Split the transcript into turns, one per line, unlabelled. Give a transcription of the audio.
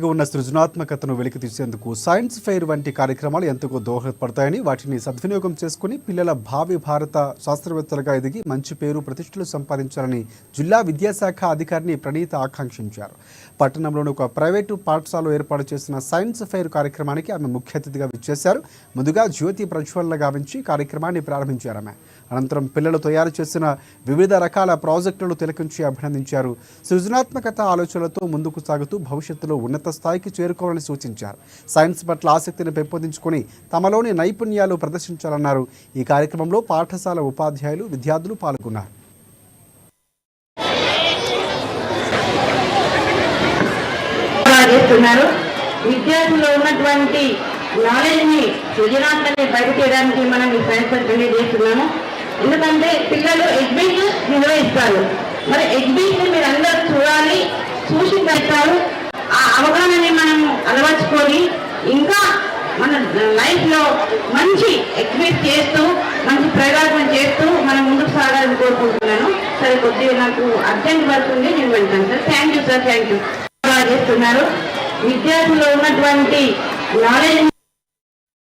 ఉన్న సృజనాత్మకతను వెలికితీసేందుకు science fair వంటి కార్యక్రమాలు ఎంతగా దోహదపడతాయని వాటిని సద్వినియోగం చేసుకుని పిల్లల భావి భారత శాస్త్రవేత్తలుగా ఎదిగి మంచి పేరు ప్రతిష్టలు సంపాదించాలని జిల్లా విద్యాశాఖ అధికారిని ప్రణీత ఆకాంక్షించారు. పట్టణంలోని ఒక ప్రైవేటు పాఠశాలలో ఏర్పాటు చేసిన సైన్స్ ఫెయిర్ కార్యక్రమానికి ఆమె ముఖ్య అతిథిగా విచ్చేశారు. ముందుగా జ్యోతి ప్రజ్వలన గావించి కార్యక్రమాన్ని ప్రారంభించారు. ఆమె అనంతరం పిల్లలు తయారు చేసిన వివిధ రకాల ప్రాజెక్టులను తిలకించి అభినందించారు. సృజనాత్మకత ఆలోచనలతో ముందుకు సాగుతూ భవిష్యత్తులో ఉన్నత స్థాయికి చేరుకోవాలని సూచించారు. సైన్స్ పట్ల ఆసక్తిని పెంపొందించుకొని తమలోని నైపుణ్యాలు ప్రదర్శించాలన్నారు. ఈ కార్యక్రమంలో పాఠశాల ఉపాధ్యాయులు, విద్యార్థులు పాల్గొన్నారు.
విద్యార్థుల్లో ఉన్నటువంటి నాలెడ్జ్ని, సృజనాత్మకతని బయట చేయడానికి మనం ఈ సైన్స్ ఫెయిర్ చేస్తున్నాము. ఎందుకంటే పిల్లలు ఎగ్జిబిషన్ నిర్వహిస్తారు. మరి ఎగ్జిబిషన్ మీరు అందరూ చూడాలి, చూసి పెడతారు. ఆ అవగాహనని మనం అలవర్చుకొని ఇంకా మన లైఫ్లో మంచి ఎగ్జిబిట్ చేస్తూ, మంచి ప్రయోగాలు చేస్తూ మనం ముందుకు సాగాలని కోరుకుంటున్నాను. సరే, కొద్దిగా నాకు అర్జెంట్ వర్క్ ఉంది, నేను వెళ్తాను sir. Thank you sir, thank you. చేస్తున్నారు. విద్యార్థుల్లో ఉన్నటువంటి నాలెడ్జ్